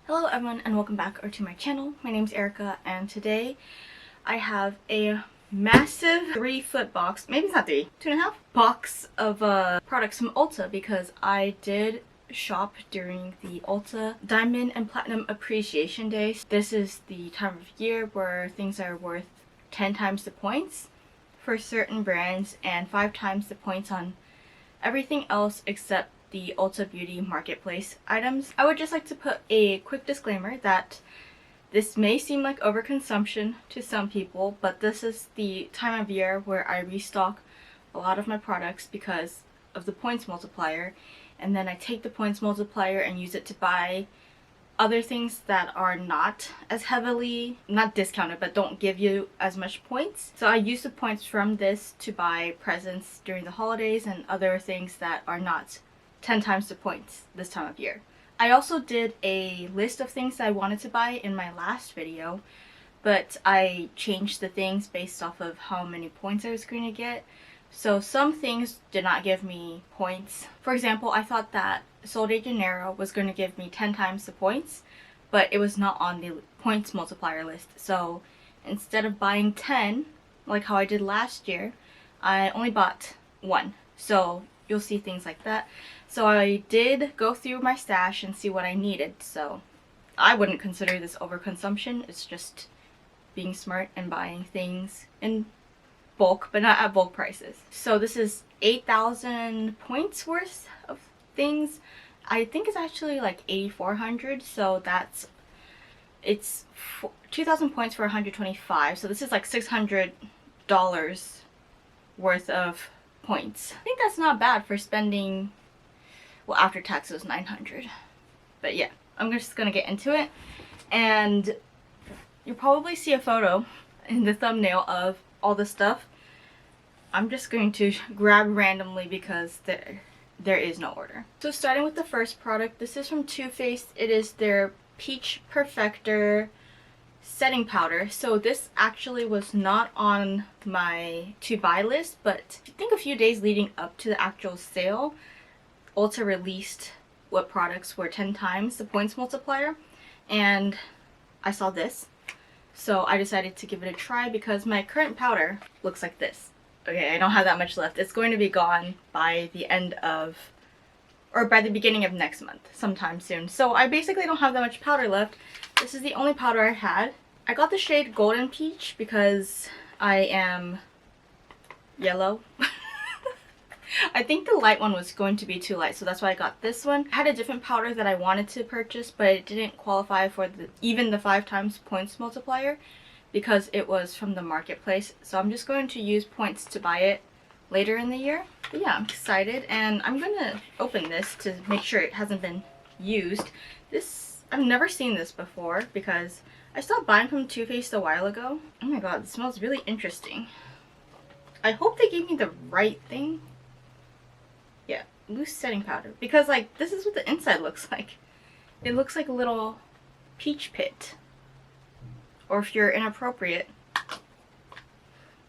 Hello everyone and welcome back to my channel. My name is Erica and today I have a massive 3-foot box, maybe it's not 3, 2.5 box of products from Ulta because I did shop during the Ulta Diamond and Platinum Appreciation Days. This is the time of year where things are worth 10 times the points for certain brands and 5 times the points on everything else except the Ulta Beauty Marketplace items. I would just like to put a quick disclaimer that this may seem like overconsumption to some people, but this is the time of year where I restock a lot of my products because of the points multiplier, and then I take the points multiplier and use it to buy other things that are not as heavily, not discounted, but don't give you as much points. So I use the points from this to buy presents during the holidays and other things that are not 10 times the points this time of year. I also did a list of things that I wanted to buy in my last video, but I changed the things based off of how many points I was going to get. So some things did not give me points. For example, I thought that Sol de Janeiro was going to give me 10 times the points, but it was not on the points multiplier list. So instead of buying 10, like how I did last year, I only bought 1. So you'll see things like that. So I did go through my stash and see what I needed. So I wouldn't consider this overconsumption. It's just being smart and buying things in bulk, but not at bulk prices. So this is 8,000 points worth of things. I think it's actually like 8,400. So it's 2,000 points for 125. So this is like $600 worth of points. I think that's not bad for spending, well, after tax it was 900. But yeah, I'm just gonna get into it, and you'll probably see a photo in the thumbnail of all the stuff. I'm just going to grab randomly because there is no order. So starting with the first product, this is from Too Faced. It is their Peach Perfector setting powder. So this actually was not on my to buy list, but I think a few days leading up to the actual sale, Ulta released what products were 10 times the points multiplier, and I saw this. So I decided to give it a try because my current powder looks like this. Okay, I don't have that much left. It's going to be gone by the end of, or by the beginning of next month, sometime soon. So I basically don't have that much powder left. This is the only powder I had. I got the shade Golden Peach because I am yellow. I think the light one was going to be too light, so that's why I got this one. I had a different powder that I wanted to purchase, but it didn't qualify for even the 5 times points multiplier because it was from the marketplace. So I'm just going to use points to buy it later in the year. But yeah, I'm excited, and I'm gonna open this to make sure it hasn't been used. I've never seen this before because I stopped buying from Too Faced a while ago. Oh my god, it smells really interesting. I hope they gave me the right thing. Yeah, loose setting powder. Because like, this is what the inside looks like. It looks like a little peach pit. Or if you're inappropriate,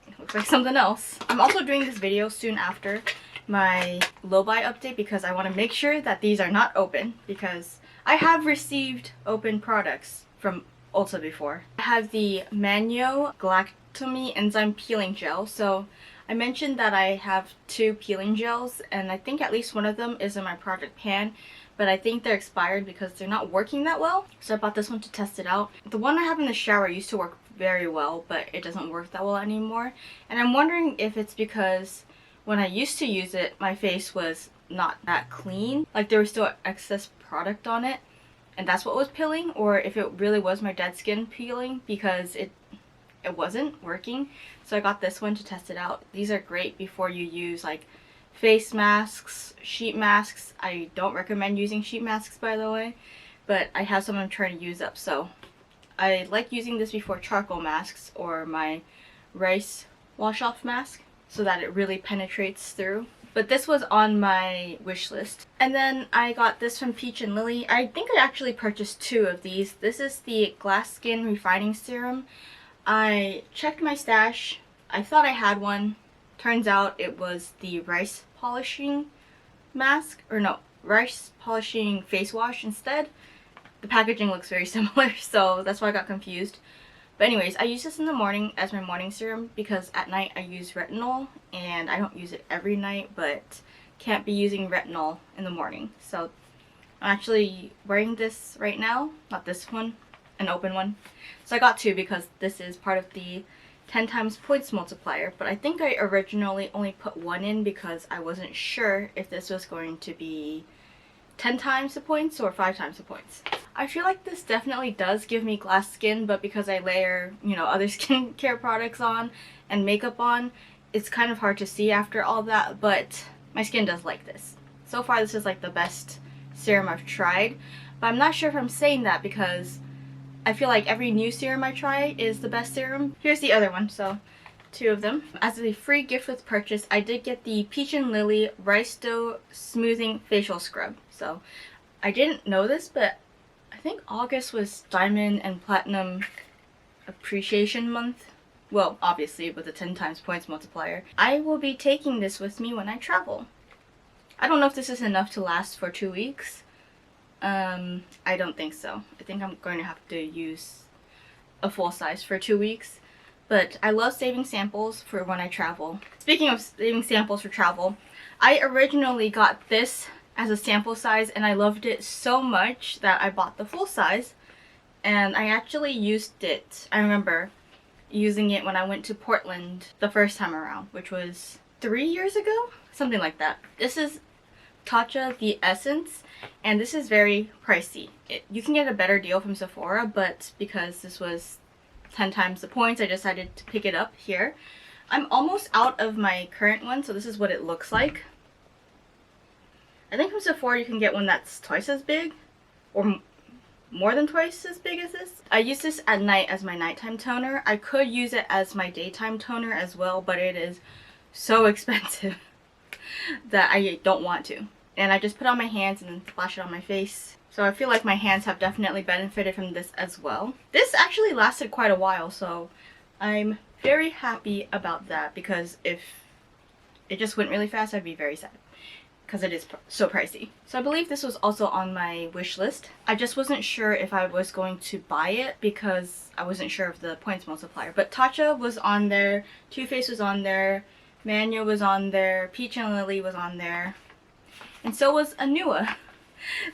it looks like something else. I'm also doing this video soon after my low buy update because I want to make sure that these are not open, because I have received open products from Ulta before. I have the Manyo Galactomy Enzyme Peeling Gel. So I mentioned that I have 2 peeling gels, and I think at least one of them is in my project pan, but I think they're expired because they're not working that well. So I bought this one to test it out. The one I have in the shower used to work very well, but it doesn't work that well anymore. And I'm wondering if it's because when I used to use it, my face was not that clean. Like there was still excess product on it, and that's what was peeling, or if it really was my dead skin peeling because it wasn't working. So I got this one to test it out. These are great before you use like face masks, sheet masks. I don't recommend using sheet masks, by the way, but I have some I'm trying to use up. So I like using this before charcoal masks or my rice wash off mask so that it really penetrates through. But this was on my wish list. And then I got this from Peach and Lily. I think I actually purchased 2 of these. This is the Glass Skin Refining Serum. I checked my stash. I thought I had one. Turns out it was the rice polishing mask, or no, rice polishing face wash instead. the packaging looks very similar, so that's why I got confused. But anyways, I use this in the morning as my morning serum because at night I use retinol, and I don't use it every night, but can't be using retinol in the morning. So I'm actually wearing this right now, not this one, an open one. So I got two because this is part of the 10 times points multiplier, but I think I originally only put one in because I wasn't sure if this was going to be 10 times the points or 5 times the points. I feel like this definitely does give me glass skin, but because I layer, you know, other skincare products on and makeup on, it's kind of hard to see after all that, but my skin does like this. So far this is like the best serum I've tried, but I'm not sure if I'm saying that because I feel like every new serum I try is the best serum. Here's the other one, so 2 of them. As a free gift with purchase, I did get the Peach and Lily Rice Dough Smoothing Facial Scrub. So I didn't know this, but I think August was Diamond and Platinum Appreciation Month. Well, obviously with the 10 times points multiplier. I will be taking this with me when I travel. I don't know if this is enough to last for 2 weeks. I don't think so. I think I'm going to have to use a full size for 2 weeks. But I love saving samples for when I travel. Speaking of saving samples for travel, I originally got this as a sample size and I loved it so much that I bought the full size. And I actually used it. I remember using it when I went to Portland the first time around, which was 3 years ago? Something like that. This is TATCHA The Essence, and this is very pricey. You can get a better deal from Sephora, but because this was 10 times the points, I decided to pick it up here. I'm almost out of my current one, so this is what it looks like. I think from Sephora you can get one that's twice as big, or more than twice as big as this. I use this at night as my nighttime toner. I could use it as my daytime toner as well, but it is so expensive that I don't want to. And I just put it on my hands and then splash it on my face. So I feel like my hands have definitely benefited from this as well. This actually lasted quite a while, so I'm very happy about that, because if it just went really fast, I'd be very sad, because it is so pricey. So I believe this was also on my wish list. I just wasn't sure if I was going to buy it because I wasn't sure of the points multiplier. But TATCHA was on there, Too Faced was on there, Manual was on there, Peach and Lily was on there, and so was ANUA.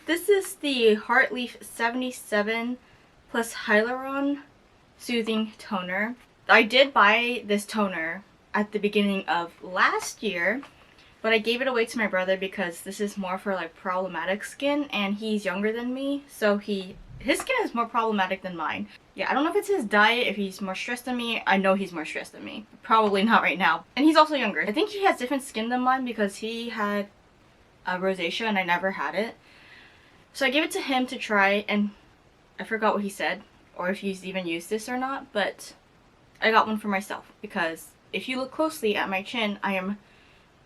This is the Heartleaf 77 plus Hyaluron Soothing Toner. I did buy this toner at the beginning of last year, but I gave it away to my brother because this is more for like problematic skin, and he's younger than me, so his skin is more problematic than mine. Yeah, I don't know if it's his diet, if he's more stressed than me. I know he's more stressed than me. Probably not right now. And he's also younger. I think he has different skin than mine because he had rosacea and I never had it. So I gave it to him to try, and I forgot what he said, or if he's even used this or not, but I got one for myself because if you look closely at my chin, I am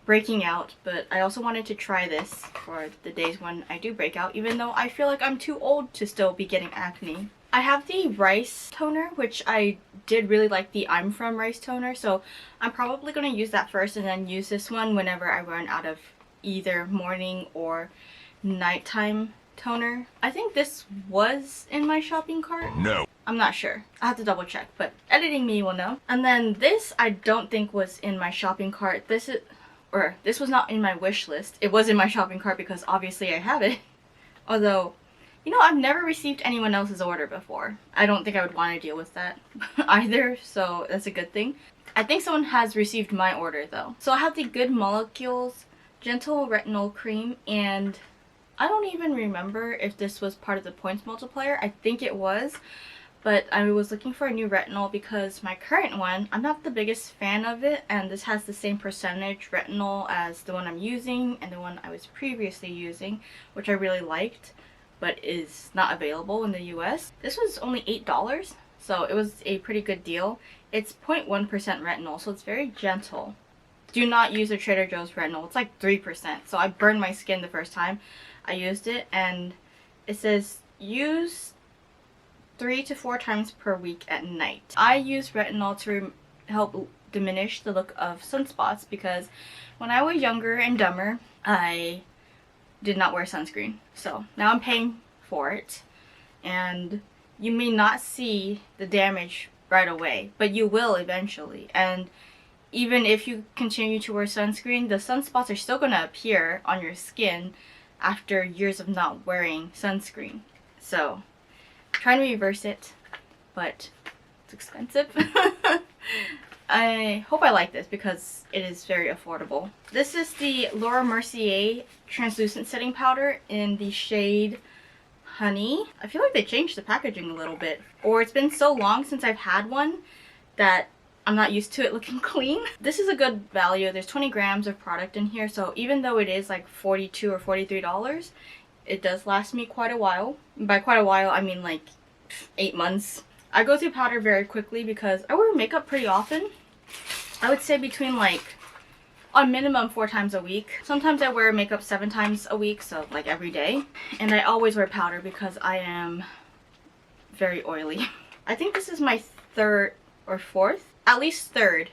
breaking out, but I also wanted to try this for the days when I do break out, even though I feel like I'm too old to still be getting acne. I have the rice toner, which I did really like the I'm From rice toner, so I'm probably going to use that first and then use this one whenever I run out of either morning or nighttime toner. I think this was in my shopping cart. No. I'm not sure. I have to double check, but editing me will know. And then this I don't think was in my shopping cart. This was not in my wish list. It was in my shopping cart because obviously I have it. Although, you know, I've never received anyone else's order before. I don't think I would want to deal with that either, so that's a good thing. I think someone has received my order though. So I have the Good Molecules Gentle Retinol Cream, and I don't even remember if this was part of the points multiplier. I think it was, but I was looking for a new retinol because my current one, I'm not the biggest fan of it, and this has the same percentage retinol as the one I'm using and the one I was previously using, which I really liked, but is not available in the US. This was only $8, so it was a pretty good deal. It's 0.1% retinol, so it's very gentle. Do not use a Trader Joe's retinol. It's like 3%, so I burned my skin the first time I used it, and it says use 3 to 4 times per week at night. I use retinol to help diminish the look of sunspots because when I was younger and dumber, I did not wear sunscreen. So now I'm paying for it, and you may not see the damage right away, but you will eventually. And even if you continue to wear sunscreen, the sunspots are still going to appear on your skin after years of not wearing sunscreen. So I'm trying to reverse it, but it's expensive. I hope I like this because it is very affordable. This is the Laura Mercier translucent setting powder in the shade Honey. I feel like they changed the packaging a little bit, or it's been so long since I've had one that I'm not used to it looking clean. This is a good value. There's 20 grams of product in here, so even though it is like $42 or $43, it does last me quite a while. By quite a while, I mean like 8 months. I go through powder very quickly because I wear makeup pretty often. I would say between like, on minimum 4 times a week. Sometimes I wear makeup 7 times a week, so like every day. And I always wear powder because I am very oily. I think this is my 3rd or 4th, at least 3rd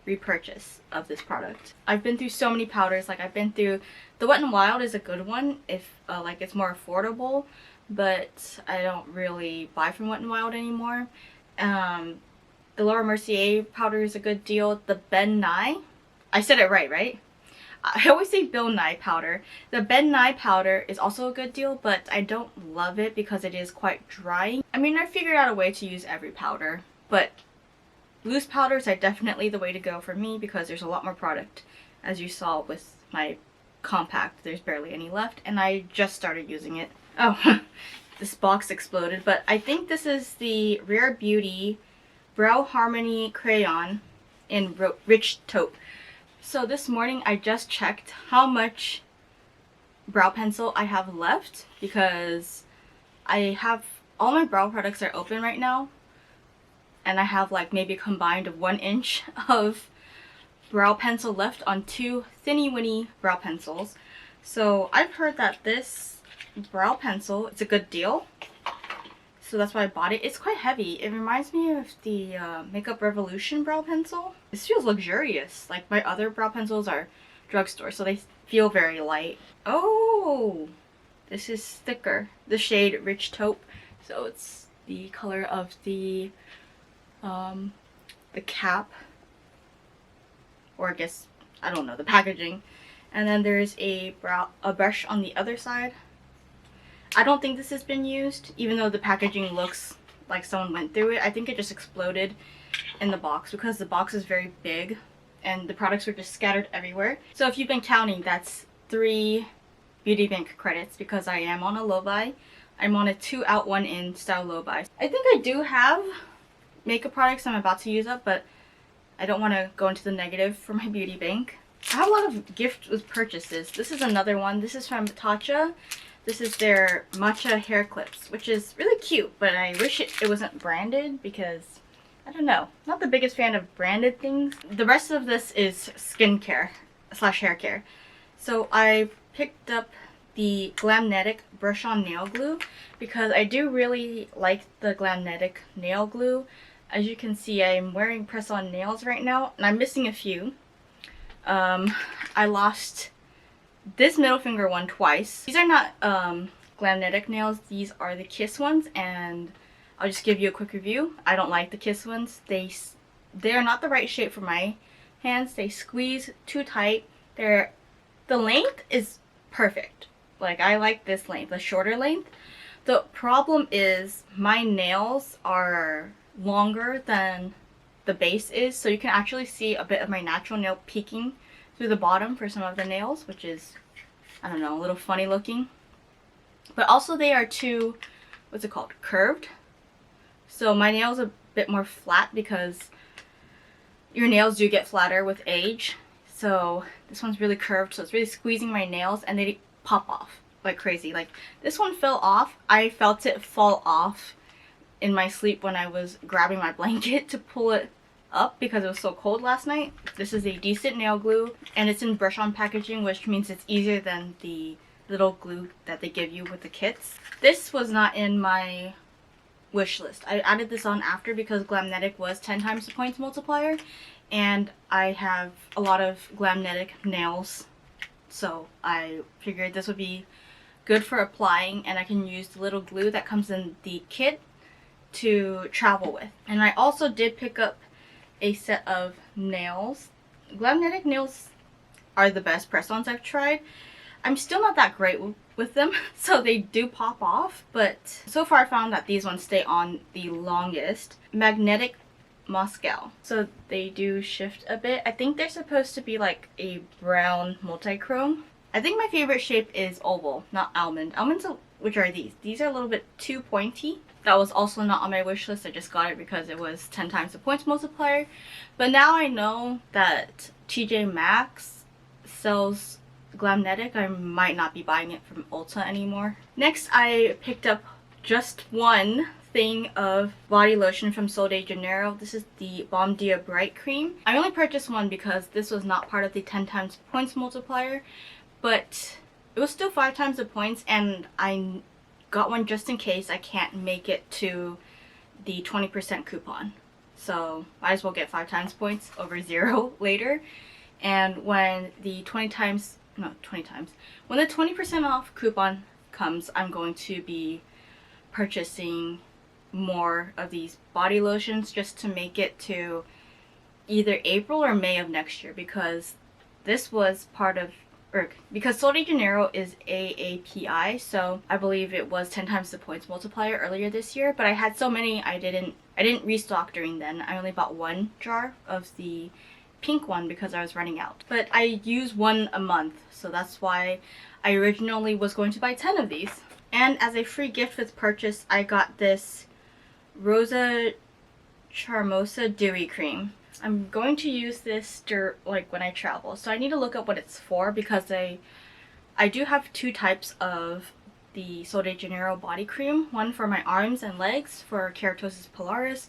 repurchase of this product. I've been through so many powders. Like I've been through, the Wet n Wild is a good one if like it's more affordable, but I don't really buy from Wet n Wild anymore. The Laura Mercier powder is a good deal. The Ben Nye, I said it right? I always say Bill Nye powder. The Ben Nye powder is also a good deal, but I don't love it because it is quite drying. I mean, I figured out a way to use every powder, but loose powders are definitely the way to go for me because there's a lot more product. As you saw with my compact, there's barely any left, and I just started using it. Oh, this box exploded, but I think this is the Rare Beauty Brow Harmony Crayon in Rich Taupe. So this morning I just checked how much brow pencil I have left because I have all my brow products are open right now, and I have like maybe combined of 1 inch of brow pencil left on 2 thinny winny brow pencils. So I've heard that this brow pencil, it's a good deal, so that's why I bought it. It's quite heavy. It reminds me of the Makeup Revolution brow pencil. This feels luxurious. Like my other brow pencils are drugstore, so they feel very light. Oh, this is thicker. The shade Rich Taupe. So it's the color of the cap, or I guess, I don't know, the packaging. And then there's a brush on the other side. I don't think this has been used, even though the packaging looks like someone went through it. I think it just exploded in the box because the box is very big and the products were just scattered everywhere. So if you've been counting, that's 3 Beauty Bank credits because I am on a low buy. I'm on a 2 out 1 in style low buy. I think I do have makeup products I'm about to use up, but I don't want to go into the negative for my Beauty Bank. I have a lot of gift with purchases. This is another one. This is from TATCHA. This is their matcha hair clips, which is really cute, but I wish it wasn't branded because, I don't know, not the biggest fan of branded things. The rest of this is skincare / hair care. So I picked up the Glamnetic brush on nail glue because I do really like the Glamnetic nail glue. As you can see, I'm wearing press-on nails right now, and I'm missing a few. I lost this middle finger one twice. These are not Glamnetic nails, these are the Kiss ones, and I'll just give you a quick review. I don't like the Kiss ones. They are not the right shape for my hands. They squeeze too tight. The length is perfect. Like, I like this length, the shorter length. The problem is my nails are longer than the base is, so you can actually see a bit of my natural nail peeking through the bottom for some of the nails, which is, I don't know, a little funny looking. But also they are too, what's it called, curved. So my nails are a bit more flat because your nails do get flatter with age. So this one's really curved, so it's really squeezing my nails, and they pop off like crazy. Like, this one fell off. I felt it fall off in my sleep when I was grabbing my blanket to pull it up because it was so cold last night. This is a decent nail glue, and it's in brush-on packaging, which means it's easier than the little glue that they give you with the kits. This was not in my wish list. I added this on after because Glamnetic was 10 times the points multiplier, and I have a lot of Glamnetic nails, so I figured this would be good for applying, and I can use the little glue that comes in the kit to travel with. And I also did pick up a set of nails. Glamnetic nails are the best press-ons I've tried. I'm still not that great with them, so they do pop off, but so far I found that these ones stay on the longest. Magnetic Moscow. So they do shift a bit. I think they're supposed to be like a brown multi-chrome. I think my favorite shape is oval, not almond. Almonds, which are these. These are a little bit too pointy. That was also not on my wish list. I just got it because it was 10 times the points multiplier. But now I know that TJ Maxx sells Glamnetic. I might not be buying it from Ulta anymore. Next, I picked up just one thing of body lotion from Sol de Janeiro. This is the Bom Dia Bright cream. I only purchased one because this was not part of the 10 times points multiplier, but it was still 5 times the points, and I got one just in case I can't make it to the 20% coupon. So might as well get 5 times points over 0 later. And when the 20 times, when the 20% off coupon comes, I'm going to be purchasing more of these body lotions just to make it to either April or May of next year, because this was part of, because Sol de Janeiro is AAPI, so I believe it was 10 times the points multiplier earlier this year, but I had so many I didn't restock during then. I only bought 1 jar of the pink one because I was running out. But I use 1 a month, so that's why I originally was going to buy 10 of these. And as a free gift with purchase, I got this Rosa Charmosa Dewy Cream. I'm going to use this when I travel, so I need to look up what it's for, because I do have 2 types of the Sol de Janeiro body cream. One for my arms and legs for keratosis pilaris,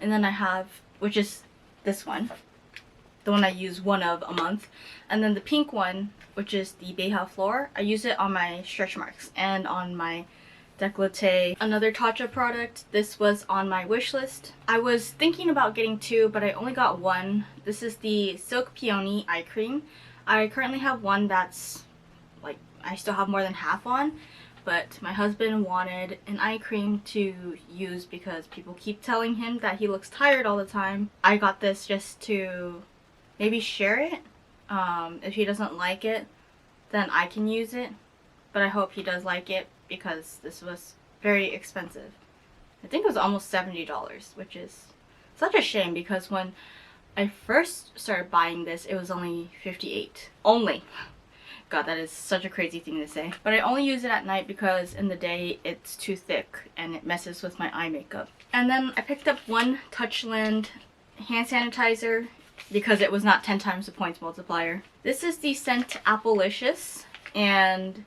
and then I have, which is this one, the one I use 1 of a month, and then the pink one, which is the Beija Flor. I use it on my stretch marks and on my décolleté. Another TATCHA product. This was on my wish list. I was thinking about getting 2, but I only got 1. This is the Silk Peony eye cream. I currently have one that's like, I still have more than half on, but my husband wanted an eye cream to use because people keep telling him that he looks tired all the time. I got this just to maybe share it. If he doesn't like it, then I can use it, but I hope he does like it, because this was very expensive. I think it was almost $70, which is such a shame, because when I first started buying this, it was only $58. Only. God, that is such a crazy thing to say. But I only use it at night because in the day it's too thick and it messes with my eye makeup. And then I picked up 1 Touchland hand sanitizer because it was not 10 times the points multiplier. This is the scent Applelicious, and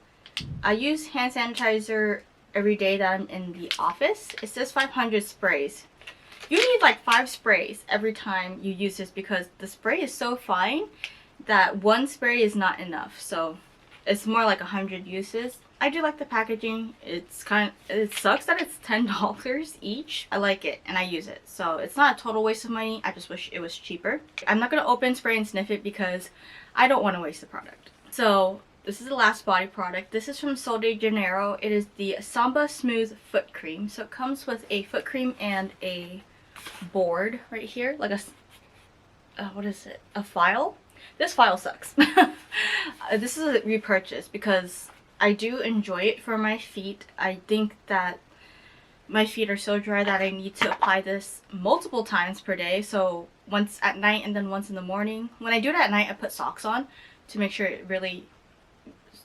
I use hand sanitizer every day that I'm in the office. It says 500 sprays. You need like 5 sprays every time you use this, because the spray is so fine that 1 spray is not enough. So it's more like 100 uses. I do like the packaging. It sucks that it's $10 each. I like it and I use it, so it's not a total waste of money. I just wish it was cheaper. I'm not gonna open, spray, and sniff it because I don't want to waste the product. So this is the last body product. This is from Sol de Janeiro. It is the Samba Smooth Foot Cream. So it comes with a foot cream and a board right here, like a what is it? A file. This file sucks. This is a repurchase because I do enjoy it for my feet. I think that my feet are so dry that I need to apply this multiple times per day. So once at night and then once in the morning. When I do it at night, I put socks on to make sure it really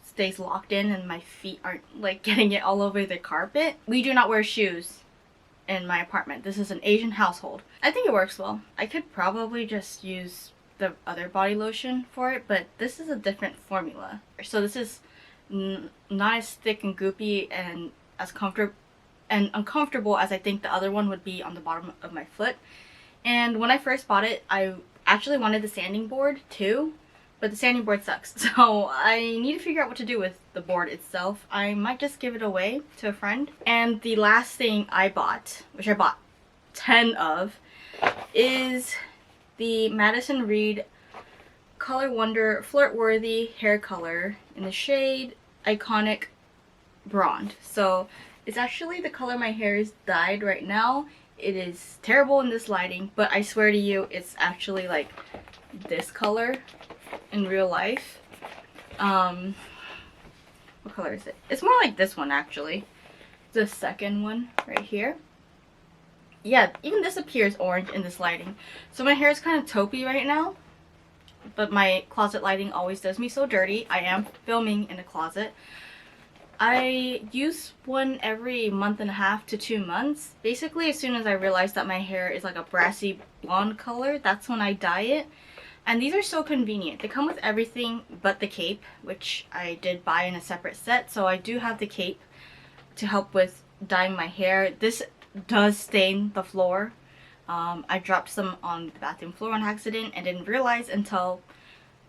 stays locked in and my feet aren't like getting it all over the carpet. We do not wear shoes in my apartment. This is an Asian household. I think it works well. I could probably just use the other body lotion for it, but this is a different formula. So this is not as thick and goopy and as uncomfortable as I think the other one would be on the bottom of my foot. And when I first bought it, I actually wanted the sanding board too, but the sanding board sucks. So I need to figure out what to do with the board itself. I might just give it away to a friend. And the last thing I bought, which I bought 10 of, is the Madison Reed ColorWonder Flirt Worthy hair color in the shade Iconic Bronde. So it's actually the color my hair is dyed right now. It is terrible in this lighting, but I swear to you, it's actually like this color in real life. What color is it? It's more like this one actually. The second one right here. Yeah, even this appears orange in this lighting. So my hair is kind of taupey right now, but my closet lighting always does me so dirty. I am filming in a closet. I use one every month and a half to 2 months. Basically, as soon as I realize that my hair is like a brassy blonde color, that's when I dye it. And these are so convenient. They come with everything but the cape, which I did buy in a separate set. So I do have the cape to help with dyeing my hair. This does stain the floor. I dropped some on the bathroom floor on accident and didn't realize until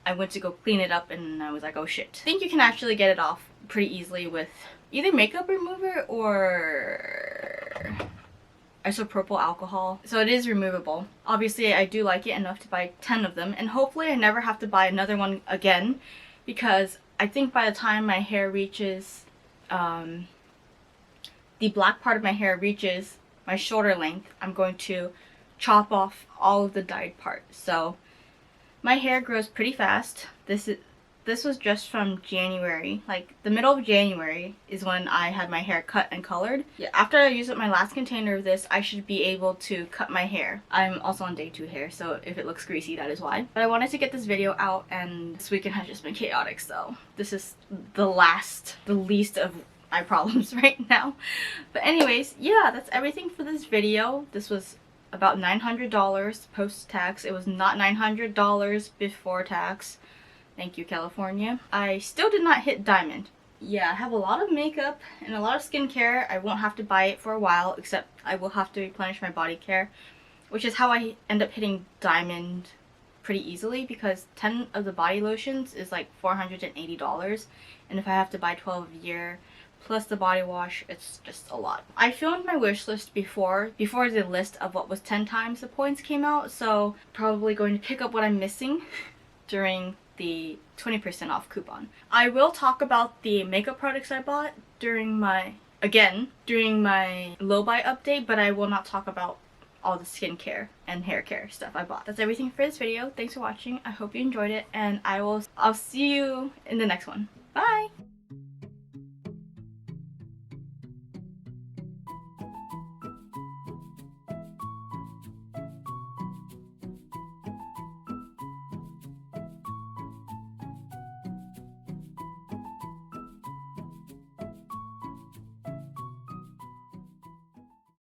I went to go clean it up, and I was like, oh shit. I think you can actually get it off pretty easily with either makeup remover or isopropyl alcohol. So it is removable. Obviously I do like it enough to buy 10 of them, and hopefully I never have to buy another one again, because I think by the time my hair reaches the black part of my hair reaches my shoulder length, I'm going to chop off all of the dyed part. So my hair grows pretty fast. This was just from January. Like the middle of January is when I had my hair cut and colored. Yeah, after I use up my last container of this, I should be able to cut my hair. I'm also on day 2 hair, so if it looks greasy, that is why. But I wanted to get this video out, and this weekend has just been chaotic, so this is the least of my problems right now. But anyways, yeah, that's everything for this video. This was about $900 post-tax. It was not $900 before tax. Thank you, California. I still did not hit diamond. Yeah, I have a lot of makeup and a lot of skincare. I won't have to buy it for a while, except I will have to replenish my body care, which is how I end up hitting diamond pretty easily, because 10 of the body lotions is like $480, and if I have to buy 12 a year plus the body wash, it's just a lot. I filmed my wish list before the list of what was 10 times the points came out, so probably going to pick up what I'm missing during the 20% off coupon. I will talk about the makeup products I bought during my low buy update, but I will not talk about all the skincare and hair care stuff I bought. That's everything for this video. Thanks for watching. I hope you enjoyed it, and I'll see you in the next one. Bye!